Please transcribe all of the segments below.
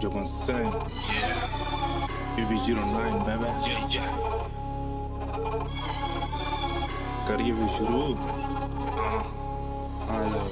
Joke on Sing. Yeah. UV09, baby. Yeah. करिए भी शुरू आ जाओ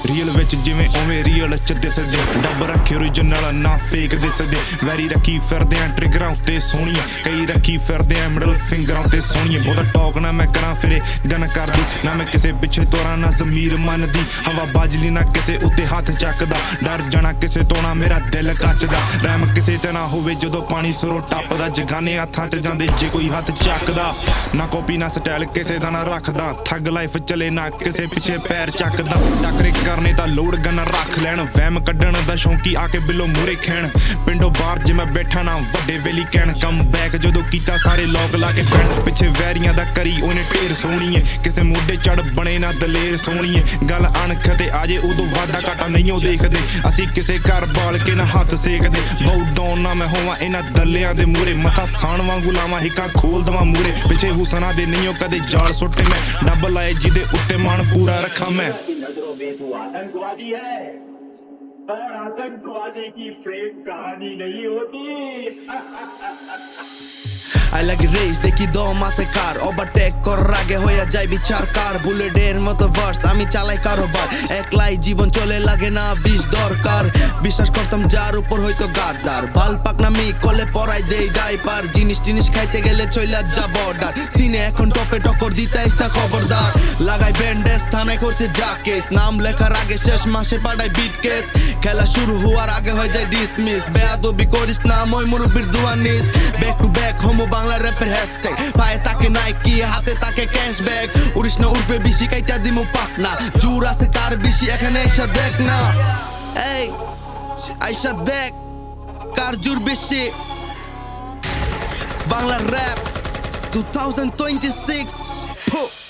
ਰੀਅਲ ਵਿੱਚ ਜਿਵੇਂ ਉਵੇਂ ਰੀਅਲ ਚ ਦਿਸਦੇ ਡੱਬ ਰੱਖੇ ਓਰੀਜਨਲ ਨਾ ਫੇਕ ਦਿਸਦੇ ਵੈਰੀ ਰੱਖੀ ਫਿਰਦੇ ਆ ਟ੍ਰਿਗਰਾਂ ਉੱਤੇ ਸੋਹਣੀਆਂ ਕਈ ਰੱਖੀ ਫਿਰਦੇ ਆ ਮਿਡਲ ਫਿੰਗਰਾਂ ਉੱਤੇ ਸੋਹਣੀਆਂ ਬਹੁਤਾ ਟੌਕ ਨਾ ਮੈਂ ਕਰਾਂ ਫਿਰੇ ਗਨ ਕਰਦੀ ਨਾ ਮੈਂ ਕਿਸੇ ਪਿੱਛੇ ਤੋਰਾਂ ਨਾ ਜ਼ਮੀਰ ਮੰਨਦੀ ਹਵਾ ਬਾਜਲੀ ਨਾ ਕਿਸੇ ਉੱਤੇ ਹੱਥ ਚੱਕਦਾ ਡਰ ਜਾਣਾ ਕਿਸੇ ਤੋਂ ਨਾ ਮੇਰਾ ਦਿਲ ਕੱਚਦਾ ਰਹਿਮ ਕਿਸੇ ਤੇ ਨਾ ਹੋਵੇ ਜਦੋਂ ਪਾਣੀ ਸਿਰੋਂ ਟੱਪਦਾ ਜਗਾਨੇ ਹੱਥਾਂ 'ਚ ਜਾਂਦੇ ਜੇ ਕੋਈ ਹੱਥ ਚੱਕਦਾ ਨਾ ਕਾਪੀ ਨਾ ਸਟਾਈਲ ਕਿਸੇ ਦਾ ਨਾ ਰੱਖਦਾ ਠੱਗ ਲਾਈਫ ਚਲੇ ਨਾ ਕਿਸੇ ਪਿੱਛੇ ਪੈਰ ਚੱਕਦਾ ਟੱਕਰੇ ਕਰਨੇ ਤਾਂ ਲੋੜ ਗਨ ਰੱਖ ਲੈਣ ਵਹਿਮ ਕੱਢਣ ਦਾ ਸ਼ੌਂਕੀ ਆ ਕੇ ਬਿੱਲੋ ਮੂਰੇ ਖੈਣ ਪਿੰਡੋਂ ਬਾਹਰ ਜੇ ਮੈਂ ਬੈਠਾ ਨਾ ਵੱਡੇ ਵੇਲੀ ਕਹਿਣ ਕਮ ਬੈਕ ਜਦੋਂ ਕੀਤਾ ਸਾਰੇ ਲੋਕ ਲਾ ਕੇ ਪੈਣ ਪਿੱਛੇ ਵੈਰੀਆਂ ਦਾ ਕਰੀ ਉਹਨੇ ਢੇਰ ਸੋਹਣੀ ਏ ਕਿਸੇ ਮੋਢੇ ਚੜ ਬਣੇ ਨਾ ਦਲੇਰ ਸੋਹਣੀ ਏ ਗੱਲ ਅਣਖ ਤੇ ਆਜੇ ਉਦੋਂ ਵਾਦਾ ਘਾਟਾ ਨਹੀਂ ਉਹ ਦੇਖਦੇ ਅਸੀਂ ਕਿਸੇ ਘਰ ਬਾਲ ਕੇ ਨਾ ਹੱਥ ਸੇਕਦੇ ਬਹੁਤ ਡਾਊਨ ਨਾ ਮੈਂ ਹੋਵਾਂ ਇਹਨਾਂ ਦੱਲਿਆਂ ਦੇ ਮੂਰੇ ਮੱਥਾ ਸਾਣ ਵਾਂਗੂ ਲਾਵਾਂ ਹਿੱਕਾਂ ਖੋਲ ਦਵਾਂ ਮੂਰੇ ਪਿੱਛੇ ਹੁਸਨਾ ਦੇ ਨਹੀਂ ਉਹ ਕਦੇ ਜਾਲ ਸੁੱਟੇ ਮੈਂ ਡੱਬ ਲਾਏ ਜਿਹਦੇ ਉੱਤੇ ਮਨ ਪੂਰਾ ਰੱਖਾਂ मैं तू आतंकवादी है और आतंकवादी की प्रेम कहानी नहीं होती I like race দেখি দম আছে কার ওভারটেক করার আগে হয়ে যায় বিচার কার বুলেটের মতো ভার্স আমি চালাই কারোবার একলাই জীবন চলে লাগে না বিষ দরকার বিশ্বাস করতাম যার উপর হয়তো গাদ্দার বাল পাকনামি কলে পরাই দেই ডাইপার জিনিস খাইতে গেলে চইলা যা বর্ডার সিনে এখন টপে টক্কর দিতাইস না খবরদার লাগাই ব্যান্ডেজ থানায় করতে যা কেস নাম লেখার আগে শেষ মাসে পাঠাই বিট কেস খেলা শুরু হওয়ার আগে হয়ে যায় ডিসমিস বেয়াদবি করিস না মই মুরব্বির দোয়া নিস ব্যাক টু ব্যাক হোমো বাংলা র্যাপের হ্যাশট্যাগ পায়ে তাকে নাইকি হাতে তাকে ক্যাশব্যাক উড়িস না উঠবে বেশি কাইটা দিমু পাক না জোর আছে কার বেশি এখানে এসে দেখ না এই আইসা দেখ কার জোর বেশি বাংলা র্যাপ 2026